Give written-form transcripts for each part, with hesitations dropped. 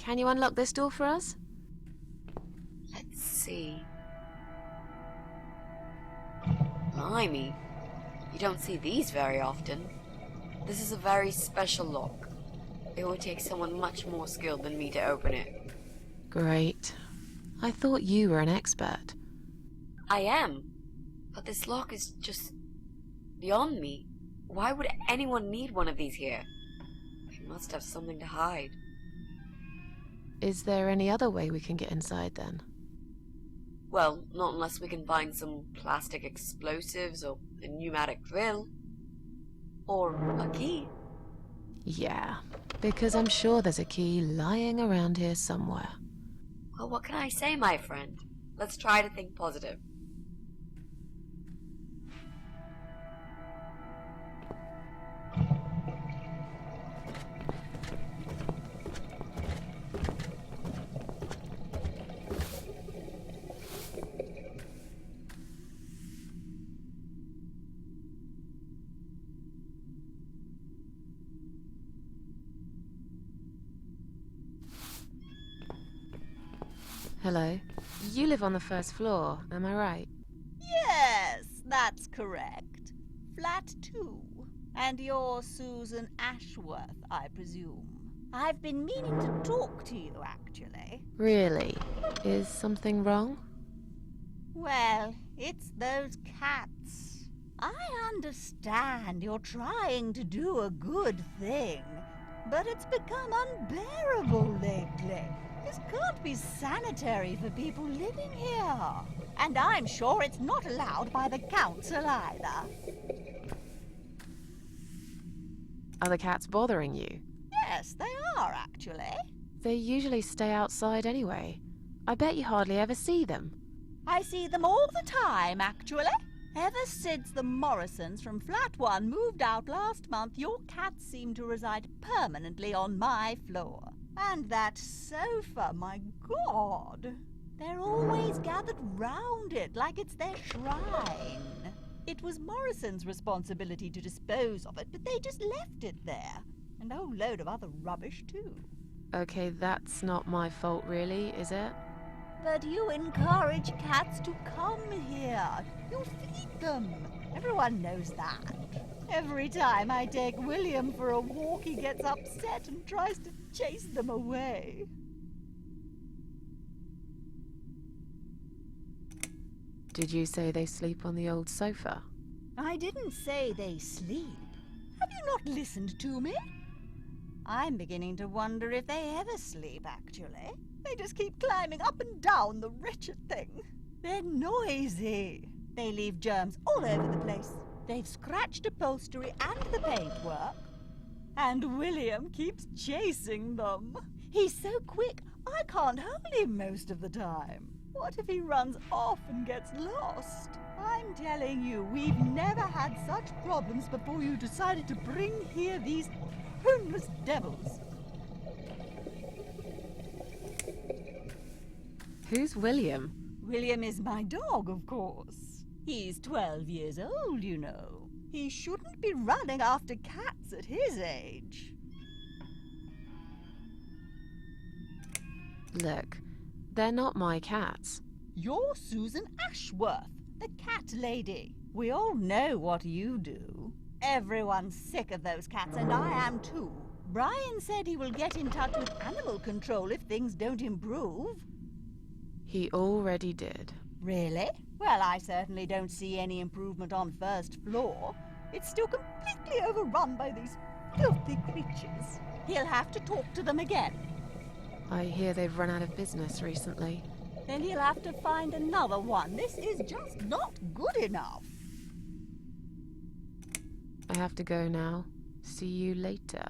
Can you unlock this door for us? Let's see. Blimey. You don't see these very often. This is a very special lock. It would take someone much more skilled than me to open it. Great. I thought you were an expert. I am. But this lock is just beyond me. Why would anyone need one of these here? They must have something to hide. Is there any other way we can get inside then? Well, not unless we can find some plastic explosives or a pneumatic drill. Or a key. Yeah, because I'm sure there's a key lying around here somewhere. Well, what can I say, my friend? Let's try to think positive. Hello. You live on the first floor, am I right? Yes, that's correct. Flat 2. And you're Susan Ashworth, I presume. I've been meaning to talk to you, actually. Really? Is something wrong? Well, it's those cats. I understand you're trying to do a good thing, but it's become unbearable lately. This can't be sanitary for people living here. And I'm sure it's not allowed by the council either. Are the cats bothering you? Yes, they are, actually. They usually stay outside anyway. I bet you hardly ever see them. I see them all the time, actually. Ever since the Morrisons from Flat 1 moved out last month, your cats seem to reside permanently on my floor. And that sofa, my God! They're always gathered round it like it's their shrine. It was Morrison's responsibility to dispose of it, but they just left it there. And a whole load of other rubbish, too. Okay, that's not my fault really, is it? But you encourage cats to come here. You feed them. Everyone knows that. Every time I take William for a walk, he gets upset and tries to chase them away. Did you say they sleep on the old sofa? I didn't say they sleep. Have you not listened to me? I'm beginning to wonder if they ever sleep, actually. They just keep climbing up and down the wretched thing. They're noisy. They leave germs all over the place. They've scratched upholstery and the paintwork. And William keeps chasing them. He's so quick, I can't hold him most of the time. What if he runs off and gets lost? I'm telling you, we've never had such problems before you decided to bring here these homeless devils. Who's William? William is my dog, of course. He's 12 years old, you know. He shouldn't be running after cats at his age. Look, they're not my cats. You're Susan Ashworth, the cat lady. We all know what you do. Everyone's sick of those cats, and I am too. Brian said he will get in touch with animal control if things don't improve. He already did. Really? Well, I certainly don't see any improvement on first floor. It's still completely overrun by these filthy creatures. He'll have to talk to them again. I hear they've run out of business recently. Then he'll have to find another one. This is just not good enough. I have to go now. See you later.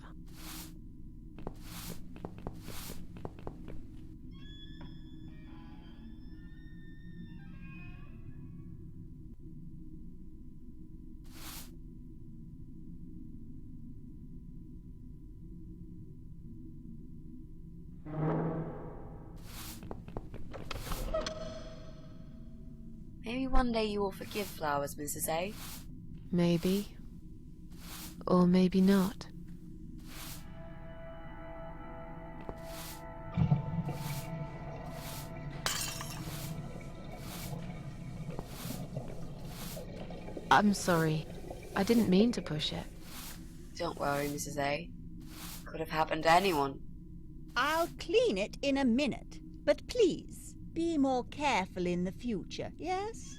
Maybe one day you will forgive Flowers, Mrs. A. Maybe. Or maybe not. I'm sorry. I didn't mean to push it. Don't worry, Mrs. A. Could have happened to anyone. I'll clean it in a minute. But please, be more careful in the future, yes?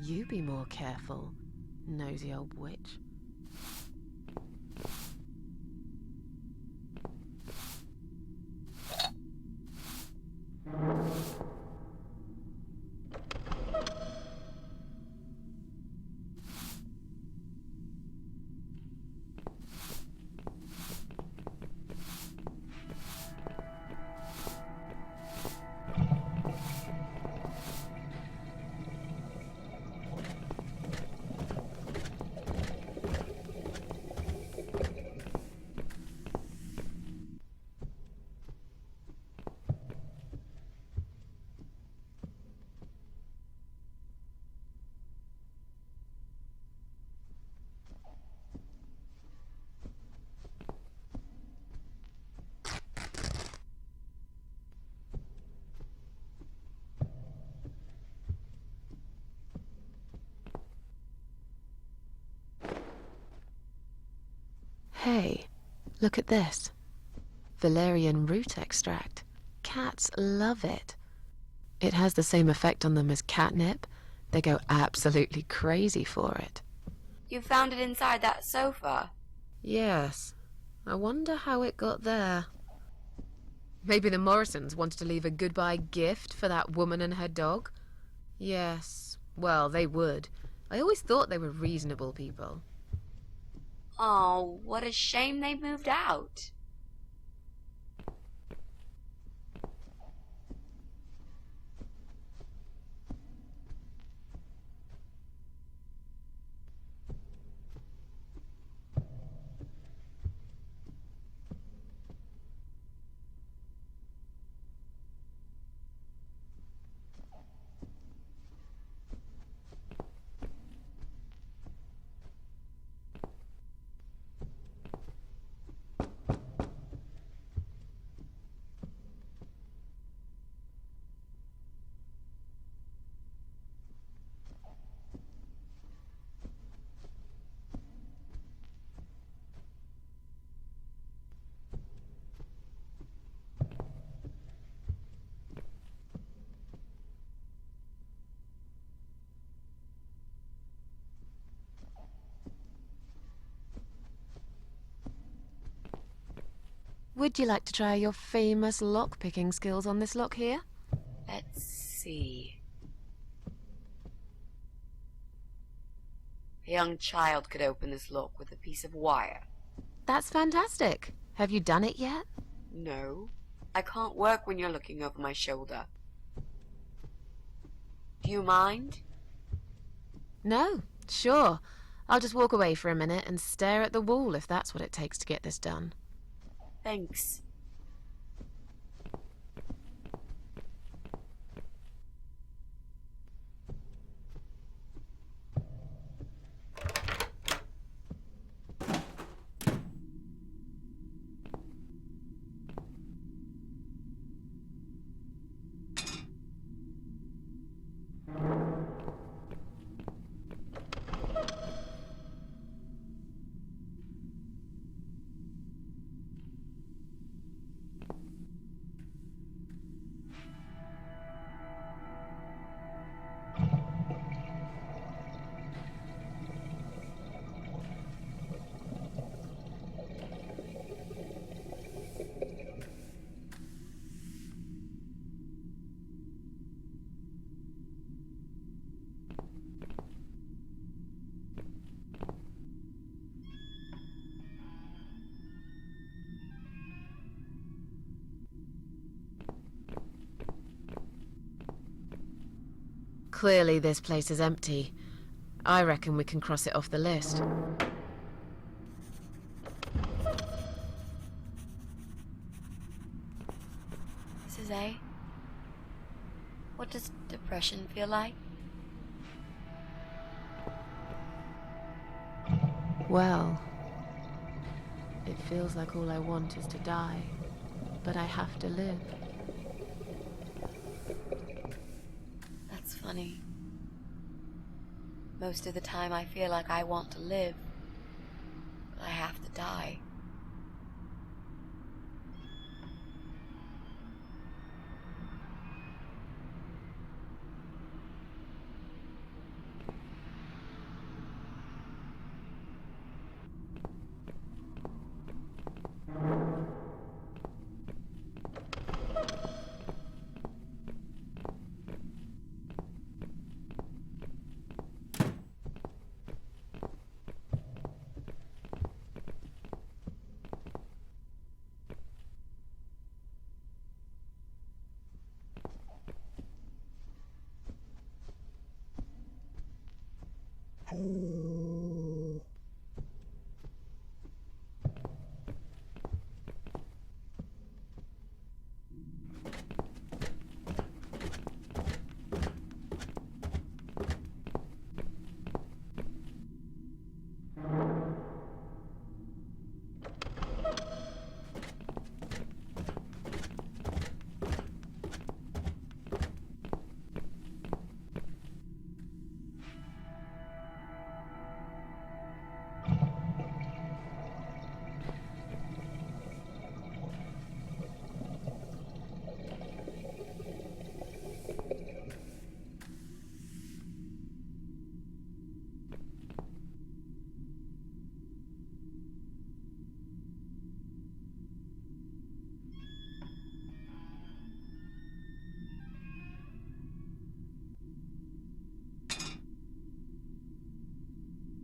You be more careful, nosy old witch. Hey, look at this. Valerian root extract. Cats love it. It has the same effect on them as catnip. They go absolutely crazy for it. You found it inside that sofa? Yes. I wonder how it got there. Maybe the Morrisons wanted to leave a goodbye gift for that woman and her dog? Yes. Well, they would. I always thought they were reasonable people. Oh, what a shame they moved out. Would you like to try your famous lock-picking skills on this lock here? Let's see. A young child could open this lock with a piece of wire. That's fantastic. Have you done it yet? No, I can't work when you're looking over my shoulder. Do you mind? No, sure. I'll just walk away for a minute and stare at the wall if that's what it takes to get this done. Thanks. Clearly this place is empty. I reckon we can cross it off the list. Mrs. A, what does depression feel like? Well, it feels like all I want is to die, but I have to live. That's funny. Most of the time I feel like I want to live, but I have to die.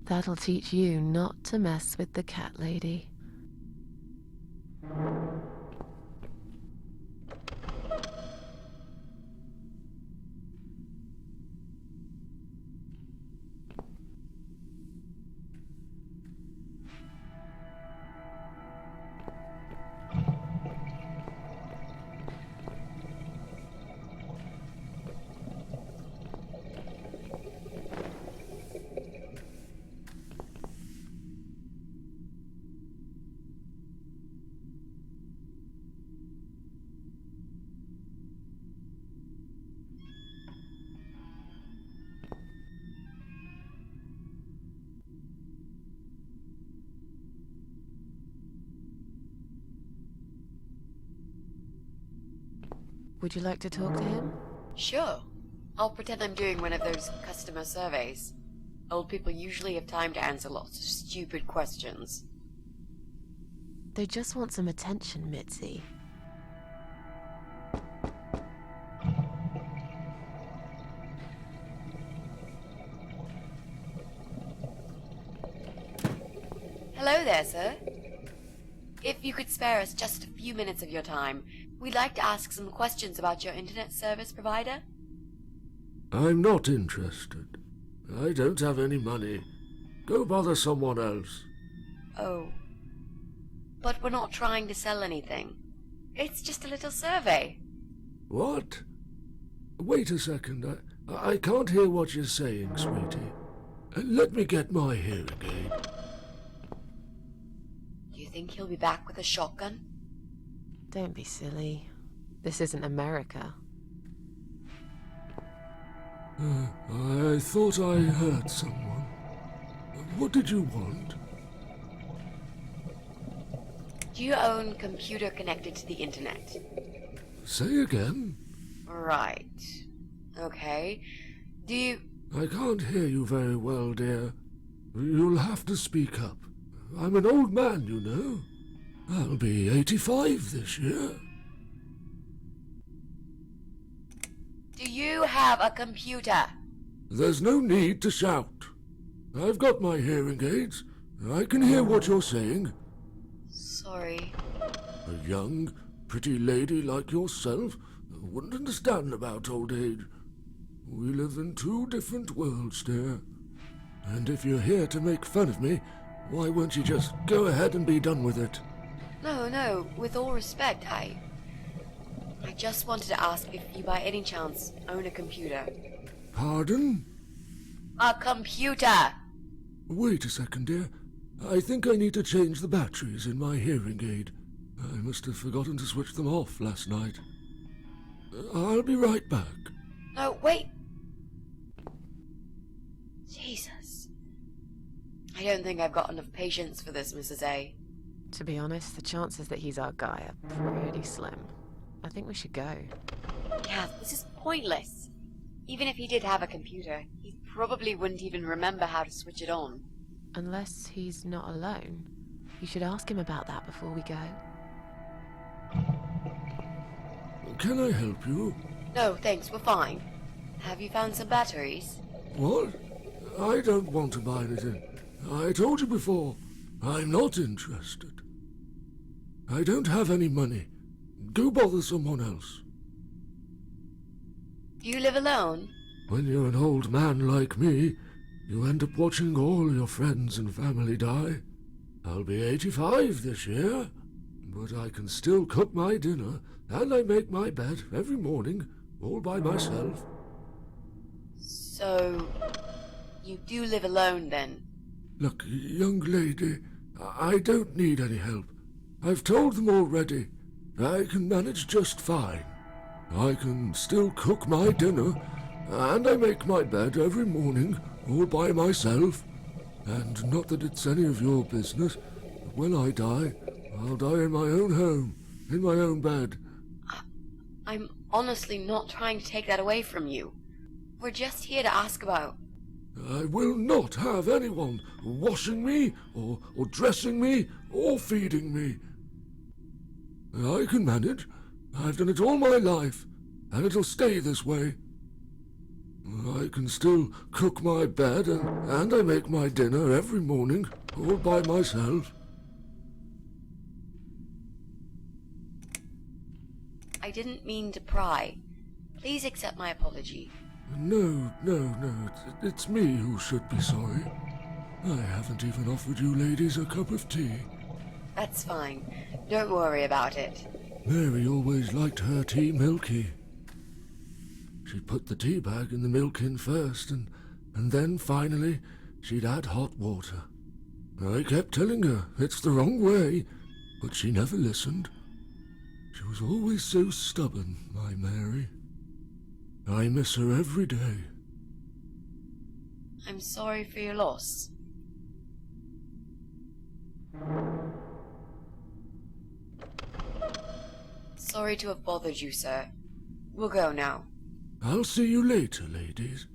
That'll teach you not to mess with the cat lady. Would you like to talk to him? Sure. I'll pretend I'm doing one of those customer surveys. Old people usually have time to answer lots of stupid questions. They just want some attention, Mitzi. Hello there, sir. If you could spare us just a few minutes of your time, we'd like to ask some questions about your internet service provider. I'm not interested. I don't have any money. Go bother someone else. Oh. But we're not trying to sell anything. It's just a little survey. What? Wait a second. I can't hear what you're saying, sweetie. Let me get my hearing aid. Do you think he'll be back with a shotgun? Don't be silly. This isn't America. I thought I heard someone. What did you want? Do you own computer connected to the internet? Say again? Right. Okay. Do you... I can't hear you very well, dear. You'll have to speak up. I'm an old man, you know. I'll be 85 this year. Do you have a computer? There's no need to shout. I've got my hearing aids. I can hear what you're saying. Sorry. A young, pretty lady like yourself wouldn't understand about old age. We live in two different worlds, dear. And if you're here to make fun of me, why won't you just go ahead and be done with it? No, with all respect, I just wanted to ask if you by any chance own a computer. Pardon? A computer! Wait a second, dear. I think I need to change the batteries in my hearing aid. I must have forgotten to switch them off last night. I'll be right back. No, wait! Jesus. I don't think I've got enough patience for this, Mrs. A. To be honest, the chances that he's our guy are pretty slim. I think we should go. Yeah, this is pointless. Even if he did have a computer, he probably wouldn't even remember how to switch it on. Unless he's not alone. You should ask him about that before we go. Can I help you? No, thanks, we're fine. Have you found some batteries? What? I don't want to buy anything. I told you before, I'm not interested. I don't have any money. Go bother someone else. Do you live alone? When you're an old man like me, you end up watching all your friends and family die. I'll be 85 this year, but I can still cook my dinner, and I make my bed every morning, all by myself. So, you do live alone then? Look, young lady, I don't need any help. I've told them already. I can manage just fine. I can still cook my dinner, and I make my bed every morning, all by myself. And not that it's any of your business, but when I die, I'll die in my own home, in my own bed. I'm honestly not trying to take that away from you. We're just here to ask about... I will not have anyone washing me, or dressing me, or feeding me. I can manage. I've done it all my life, and it'll stay this way. I can still cook my bed, and I make my dinner every morning, all by myself. I didn't mean to pry. Please accept my apology. No, it's me who should be sorry. I haven't even offered you ladies a cup of tea. That's fine. Don't worry about it. Mary always liked her tea milky. She'd put the tea bag in the milk in first, and then finally she'd add hot water. I kept telling her it's the wrong way, but she never listened. She was always so stubborn, my Mary. I miss her every day. I'm sorry for your loss. Sorry to have bothered you, sir. We'll go now. I'll see you later, ladies.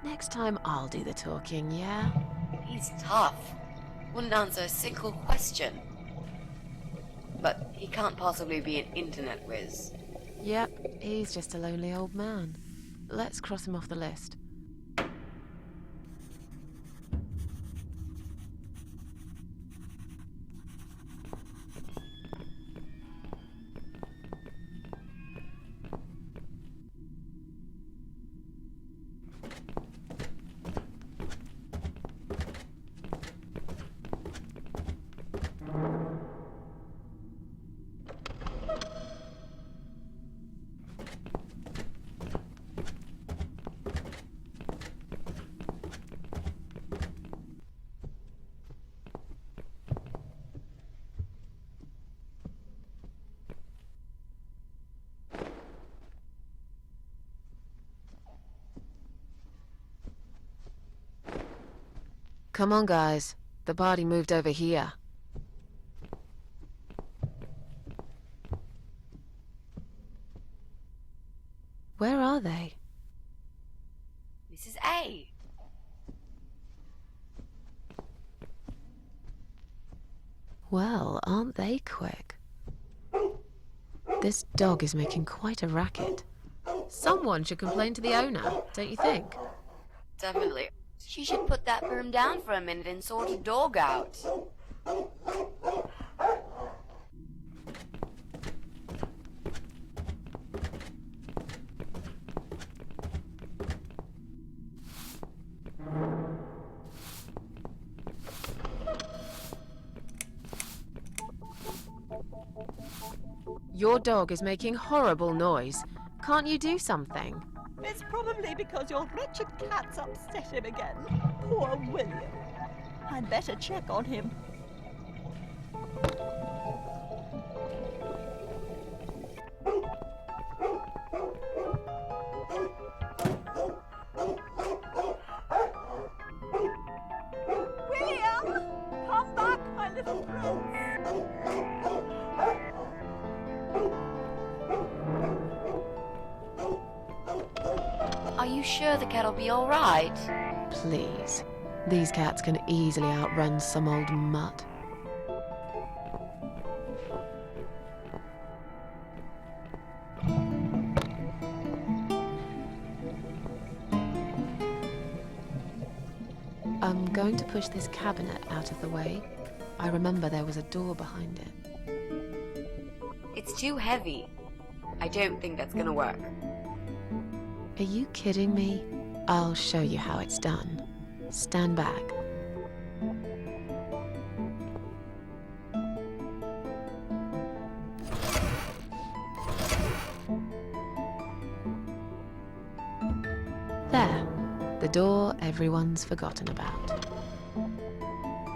Next time I'll do the talking, yeah? He's tough. Wouldn't answer a single question. But he can't possibly be an internet whiz. Yep, he's just a lonely old man. Let's cross him off the list. Come on, guys. The party moved over here. Where are they? Mrs. A. Well, aren't they quick? This dog is making quite a racket. Someone should complain to the owner, don't you think? Definitely. She should put that broom down for a minute and sort a dog out. Your dog is making horrible noise. Can't you do something? It's probably because your wretched cat's upset him again. Poor William. I'd better check on him. sure the cat'll be alright? Please. These cats can easily outrun some old mutt. I'm going to push this cabinet out of the way. I remember there was a door behind it. It's too heavy. I don't think that's gonna work. Are you kidding me? I'll show you how it's done. Stand back. There. The door everyone's forgotten about.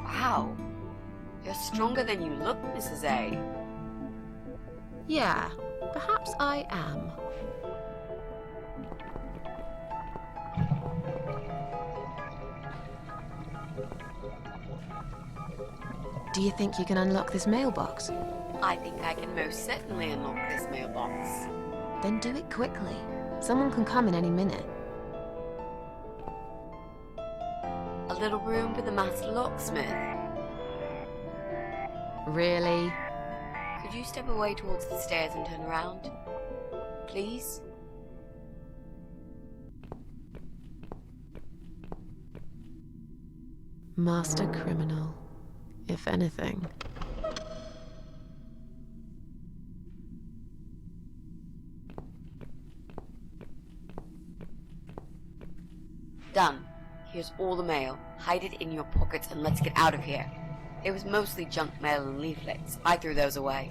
Wow. You're stronger than you look, Mrs. A. Yeah, perhaps I am. Do you think you can unlock this mailbox? I think I can most certainly unlock this mailbox. Then do it quickly. Someone can come in any minute. A little room for the master locksmith. Really? Could you step away towards the stairs and turn around? Please? Master criminal, if anything. Done. Here's all the mail. Hide it in your pockets and let's get out of here. It was mostly junk mail and leaflets. I threw those away.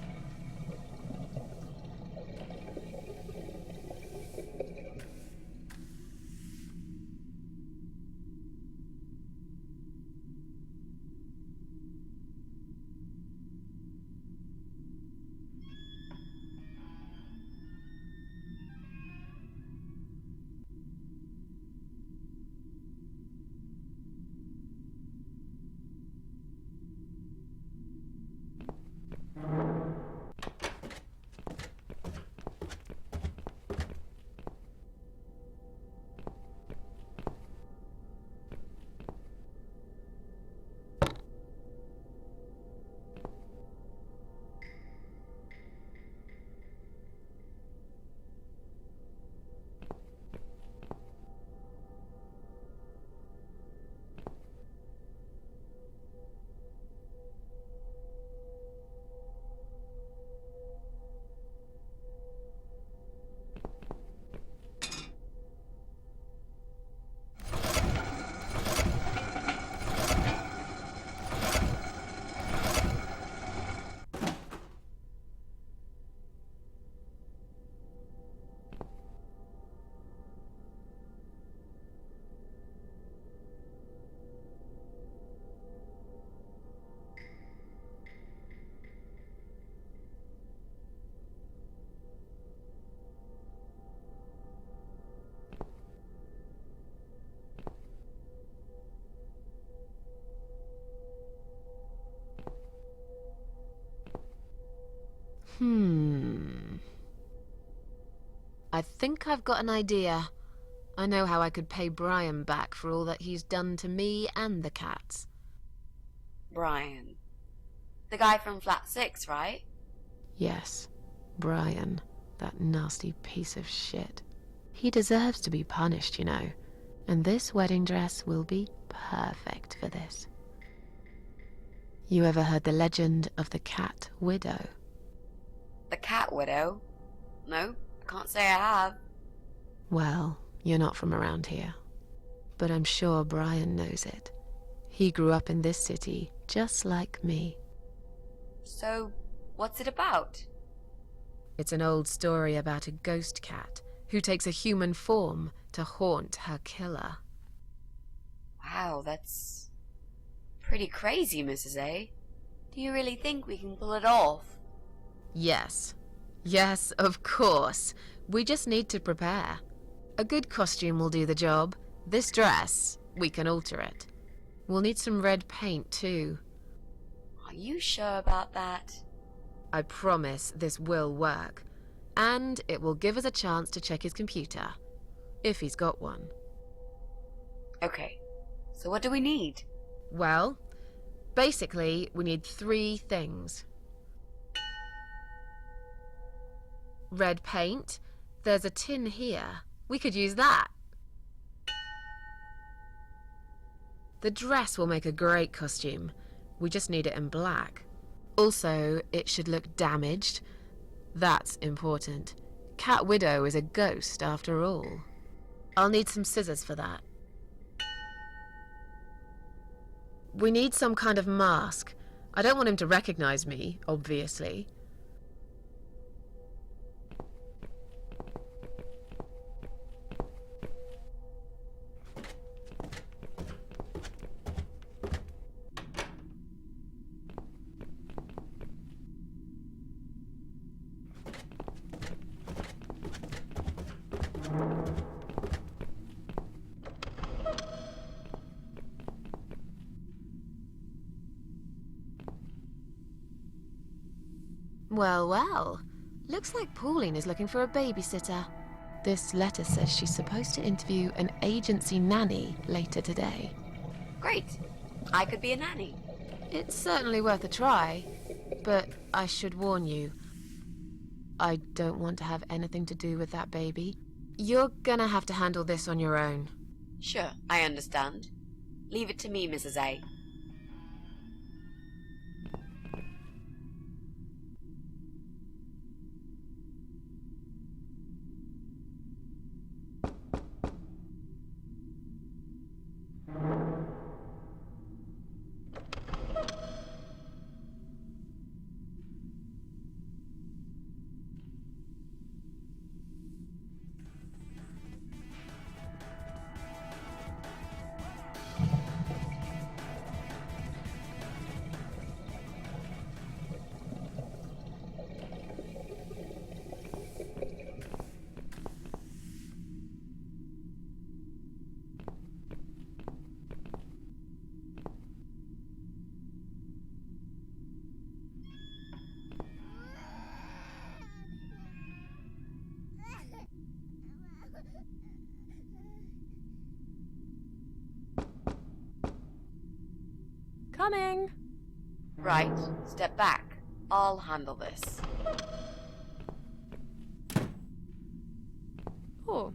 I think I've got an idea. I know how I could pay Brian back for all that he's done to me and the cats. Brian. The guy from Flat 6, right? Yes, Brian, that nasty piece of shit. He deserves to be punished, you know, and this wedding dress will be perfect for this. You ever heard the legend of the Cat Widow? The Cat Widow? No, I can't say I have. Well, you're not from around here, but I'm sure Brian knows it. He grew up in this city, just like me. So, what's it about? It's an old story about a ghost cat who takes a human form to haunt her killer. Wow, that's pretty crazy, Mrs. A. Do you really think we can pull it off? Yes. Yes, of course. We just need to prepare. A good costume will do the job. This dress, we can alter it. We'll need some red paint, too. Are you sure about that? I promise this will work. And it will give us a chance to check his computer. If he's got one. Okay, so what do we need? Well, basically, we need 3 things. Red paint. There's a tin here. We could use that. The dress will make a great costume. We just need it in black. Also, it should look damaged. That's important. Cat Widow is a ghost, after all. I'll need some scissors for that. We need some kind of mask. I don't want him to recognize me, obviously. Well, well. Looks like Pauline is looking for a babysitter. This letter says she's supposed to interview an agency nanny later today. Great. I could be a nanny. It's certainly worth a try, but I should warn you. I don't want to have anything to do with that baby. You're gonna have to handle this on your own. Sure, I understand. Leave it to me, Mrs. A. Coming! Right, step back. I'll handle this. Oh,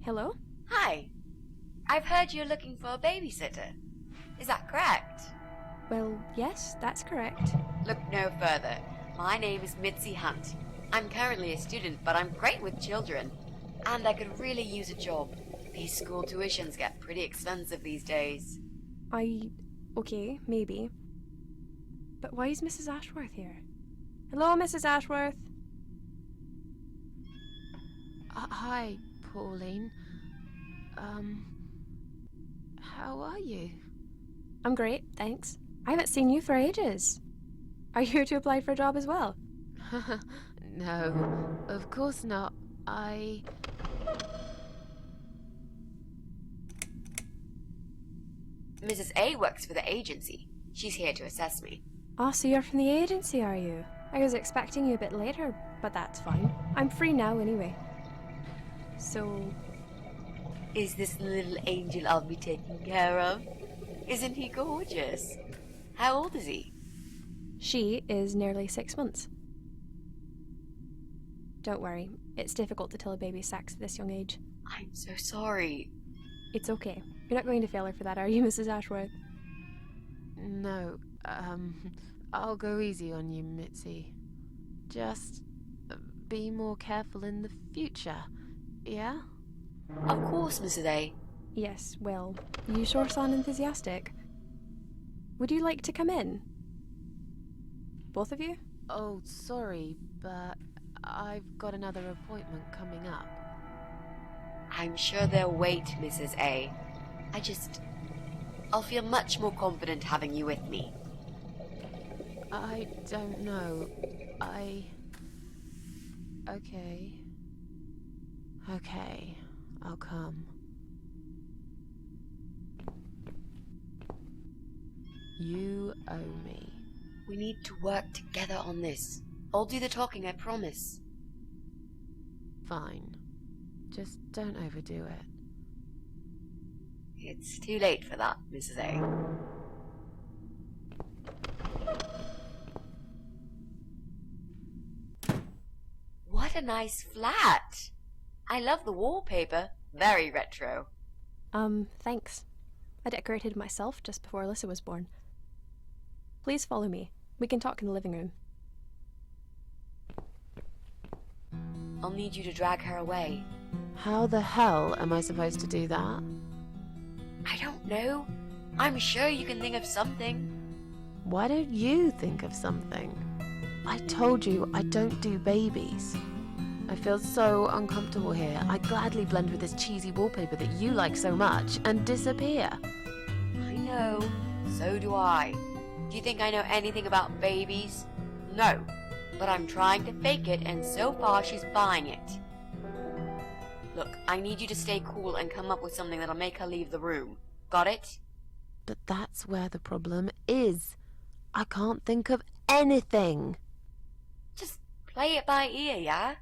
hello? Hi. I've heard you're looking for a babysitter. Is that correct? Well, yes, that's correct. Look no further. My name is Mitzi Hunt. I'm currently a student, but I'm great with children. And I could really use a job. These school tuitions get pretty expensive these days. Okay, maybe. But why is Mrs. Ashworth here? Hello, Mrs. Ashworth? Hi, Pauline. How are you? I'm great, thanks. I haven't seen you for ages. Are you here to apply for a job as well? No, of course not. Mrs. A works for the agency. She's here to assess me. Oh, so you're from the agency, are you? I was expecting you a bit later, but that's fine. I'm free now anyway. So... Is this the little angel I'll be taking care of? Isn't he gorgeous? How old is he? She is nearly 6 months. Don't worry, it's difficult to tell a baby's sex at this young age. I'm so sorry. It's okay. You're not going to fail her for that, are you, Mrs. Ashworth? No, I'll go easy on you, Mitzi. Just be more careful in the future, yeah? Of course, Mrs. A. Yes, well, you sure sound enthusiastic. Would you like to come in? Both of you? Oh, sorry, but I've got another appointment coming up. I'm sure they'll wait, Mrs. A. I'll feel much more confident having you with me. I don't know. Okay. Okay, I'll come. You owe me. We need to work together on this. I'll do the talking, I promise. Fine. Just don't overdo it. It's too late for that, Mrs. A. What a nice flat! I love the wallpaper. Very retro. Thanks. I decorated myself just before Alyssa was born. Please follow me. We can talk in the living room. I'll need you to drag her away. How the hell am I supposed to do that? I don't know. I'm sure you can think of something. Why don't you think of something? I told you I don't do babies. I feel so uncomfortable here. I gladly blend with this cheesy wallpaper that you like so much and disappear. I know. So do I. Do you think I know anything about babies? No. But I'm trying to fake it, and so far she's buying it. Look, I need you to stay cool and come up with something that'll make her leave the room. Got it? But that's where the problem is. I can't think of anything. Just play it by ear, yeah?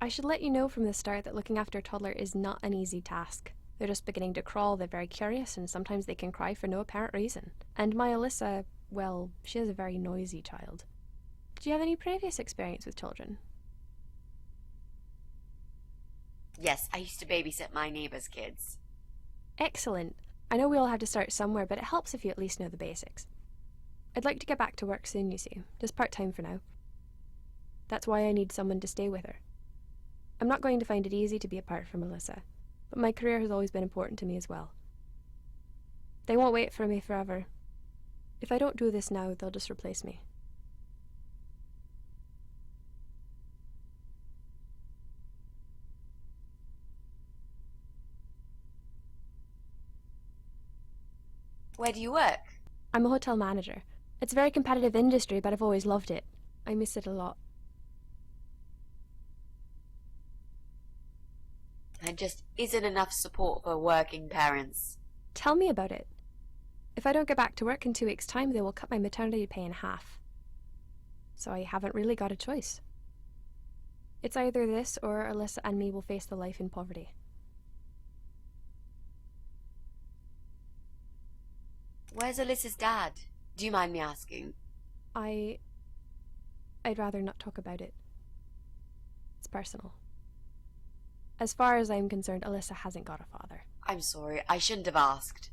I should let you know from the start that looking after a toddler is not an easy task. They're just beginning to crawl, they're very curious, and sometimes they can cry for no apparent reason. And my Alyssa, well, she is a very noisy child. Do you have any previous experience with children? Yes, I used to babysit my neighbor's kids. Excellent. I know we all have to start somewhere, but it helps if you at least know the basics. I'd like to get back to work soon, you see, just part-time for now. That's why I need someone to stay with her. I'm not going to find it easy to be apart from Alyssa, but my career has always been important to me as well. They won't wait for me forever. If I don't do this now, they'll just replace me. Where do you work? I'm a hotel manager. It's a very competitive industry, but I've always loved it. I miss it a lot. There just isn't enough support for working parents. Tell me about it. If I don't get back to work in 2 weeks' time, they will cut my maternity pay in half. So I haven't really got a choice. It's either this or Alyssa and me will face the life in poverty. Where's Alyssa's dad? Do you mind me asking? I'd rather not talk about it. It's personal. As far as I'm concerned, Alyssa hasn't got a father. I'm sorry, I shouldn't have asked.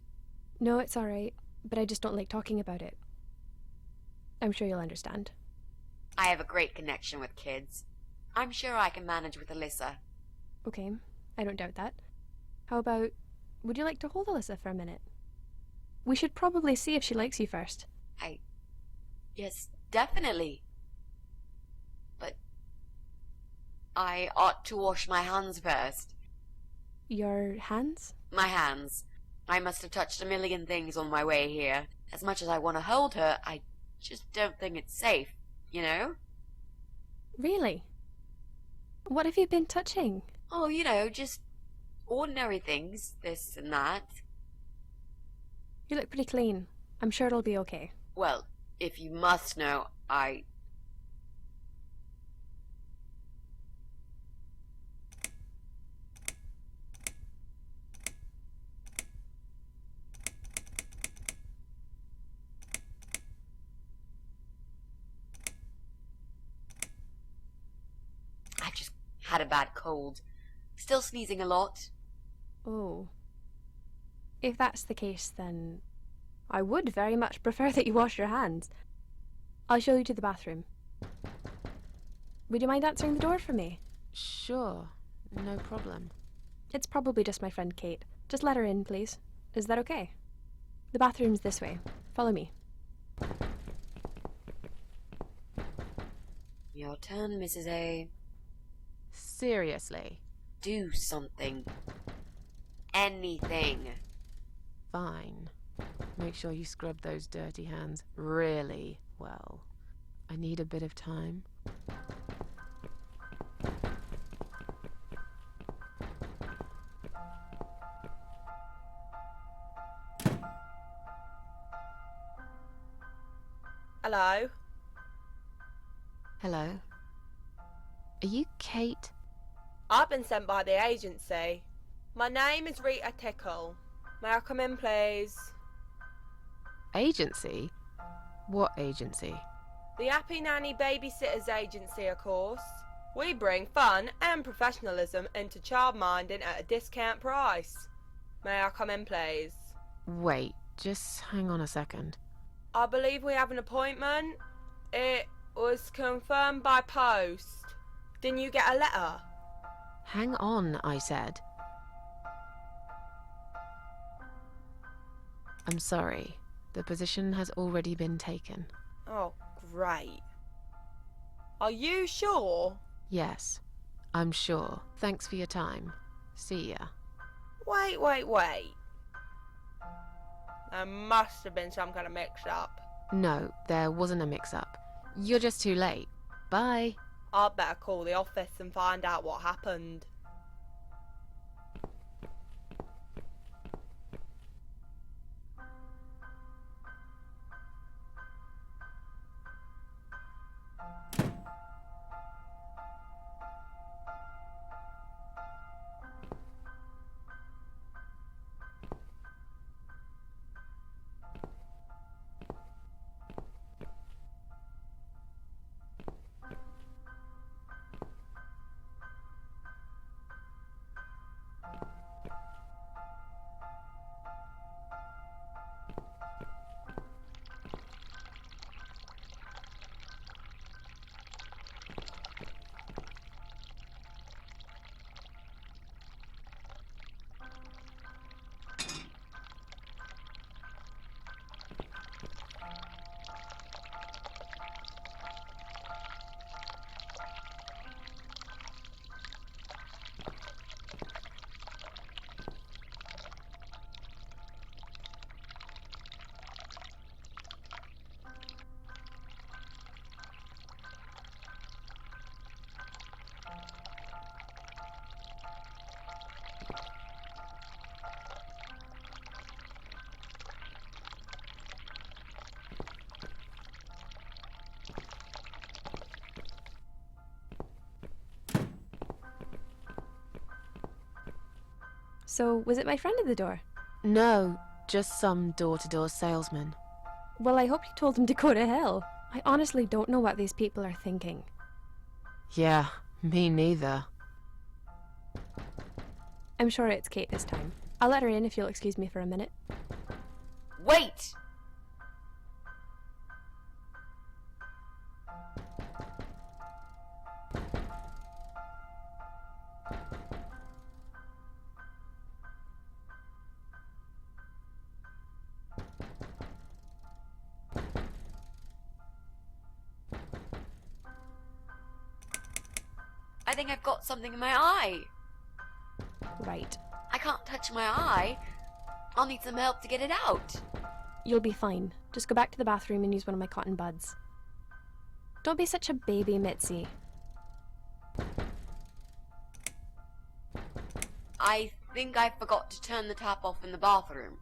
No, it's alright, but I just don't like talking about it. I'm sure you'll understand. I have a great connection with kids. I'm sure I can manage with Alyssa. Okay, I don't doubt that. How about, would you like to hold Alyssa for a minute? We should probably see if she likes you first. Yes, definitely. But I ought to wash my hands first. Your hands? My hands. I must have touched a million things on my way here. As much as I want to hold her, I just don't think it's safe, you know? Really? What have you been touching? Oh, just ordinary things, this and that. You look pretty clean. I'm sure it'll be okay. Well, if you must know, I just had a bad cold. Still sneezing a lot. Oh. If that's the case, then I would very much prefer that you wash your hands. I'll show you to the bathroom. Would you mind answering the door for me? Sure, no problem. It's probably just my friend Kate. Just let her in, please. Is that okay? The bathroom's this way. Follow me. Your turn, Mrs. A. Seriously. Do something. Anything. Fine. Make sure you scrub those dirty hands really well. I need a bit of time. Hello? Hello? Are you Kate? I've been sent by the agency. My name is Rita Tickle. May I come in, please? Agency? What agency? The Happy Nanny Babysitters Agency, of course. We bring fun and professionalism into childminding at a discount price. May I come in, please? Wait, just hang on a second. I believe we have an appointment. It was confirmed by post. Didn't you get a letter? Hang on, I said. I'm sorry. The position has already been taken. Oh, great. Are you sure? Yes, I'm sure. Thanks for your time. See ya. Wait. There must have been some kind of mix-up. No, there wasn't a mix-up. You're just too late. Bye. I'd better call the office and find out what happened. So, was it my friend at the door? No, just some door-to-door salesman. Well, I hope you told him to go to hell. I honestly don't know what these people are thinking. Yeah, me neither. I'm sure it's Kate this time. I'll let her in if you'll excuse me for a minute. Wait! I think I've got something in my eye. Right. I can't touch my eye. I'll need some help to get it out. You'll be fine. Just go back to the bathroom and use one of my cotton buds. Don't be such a baby, Mitzi. I think I forgot to turn the tap off in the bathroom.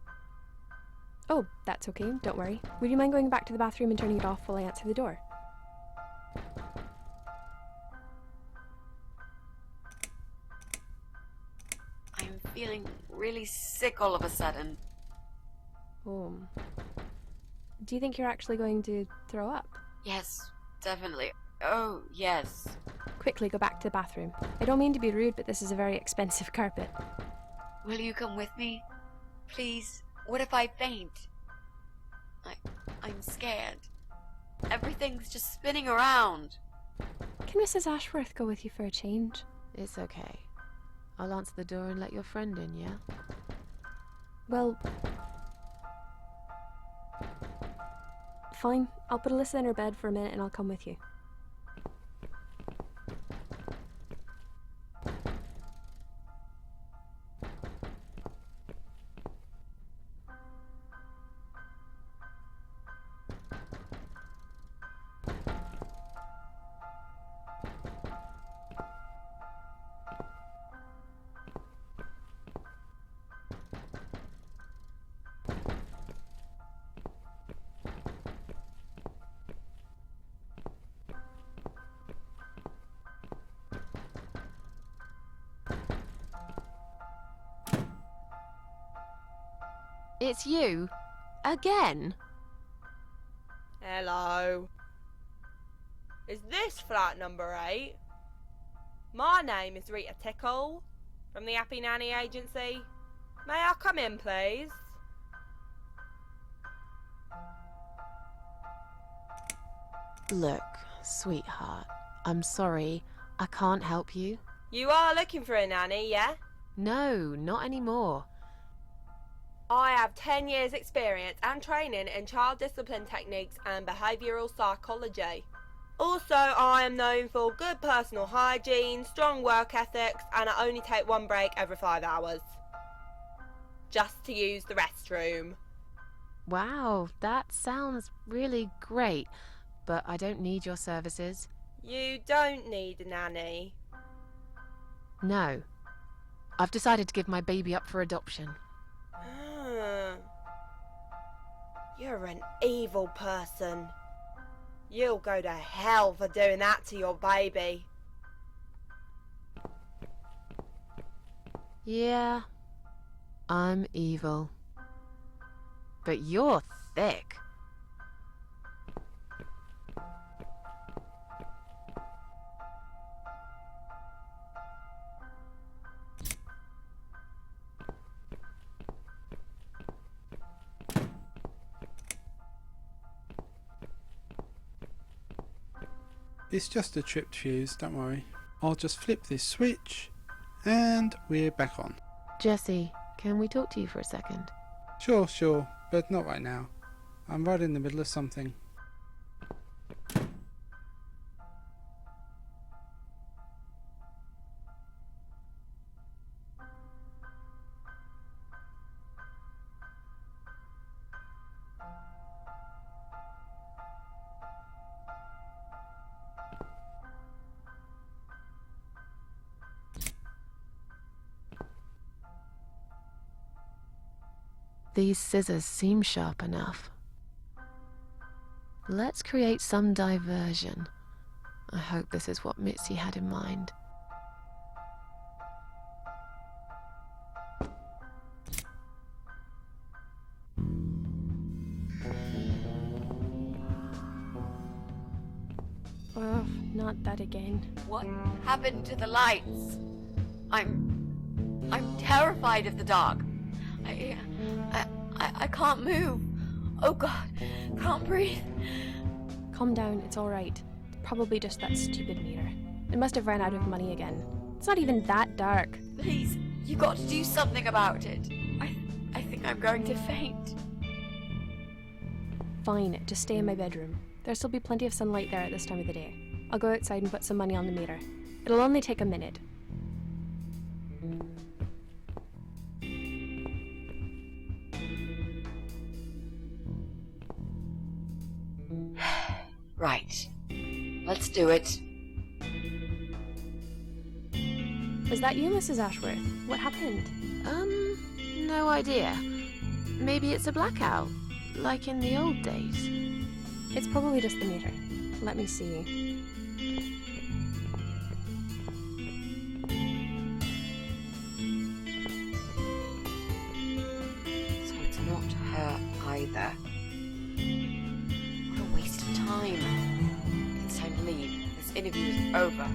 Oh, that's okay. Don't worry. Would you mind going back to the bathroom and turning it off while I answer the door? I'm feeling really sick all of a sudden. Oh. Do you think you're actually going to throw up? Yes, definitely. Oh, yes. Quickly go back to the bathroom. I don't mean to be rude, but this is a very expensive carpet. Will you come with me? Please? What if I faint? I'm scared. Everything's just spinning around. Can Mrs. Ashworth go with you for a change? It's okay. I'll answer the door and let your friend in, yeah? Well... Fine. I'll put Alyssa in her bed for a minute and I'll come with you. it's you? Again? Hello. Is this flat number 8? My name is Rita Tickle, from the Happy Nanny Agency. May I come in, please? Look, sweetheart, I'm sorry. I can't help you. You are looking for a nanny, yeah? No, not anymore. I have 10 years experience and training in child discipline techniques and behavioural psychology. Also, I am known for good personal hygiene, strong work ethics, and I only take one break every 5 hours. Just to use the restroom. Wow, that sounds really great, but I don't need your services. You don't need a nanny. No. I've decided to give my baby up for adoption. You're an evil person. You'll go to hell for doing that to your baby. Yeah, I'm evil. But you're thick. It's just a tripped fuse, don't worry. I'll just flip this switch and we're back on. Jesse, can we talk to you for a second? Sure, but not right now. I'm right in the middle of something. These scissors seem sharp enough. Let's create some diversion. I hope this is what Mitzi had in mind. Oh, not that again. What happened to the lights? I'm terrified of the dark. I can't move. Oh God, can't breathe. Calm down, it's alright. Probably just that stupid mirror. It must have ran out of money again. It's not even that dark. Please, you got to do something about it. I think I'm going to faint. Fine, just stay in my bedroom. There'll still be plenty of sunlight there at this time of the day. I'll go outside and put some money on the meter. It'll only take a minute. Right. Let's do it. Was that you, Mrs. Ashworth? What happened? No idea. Maybe it's a blackout, like in the old days. It's probably just the meter. Let me see. So it's not her either. What a waste of time. It's time to leave. This interview is over.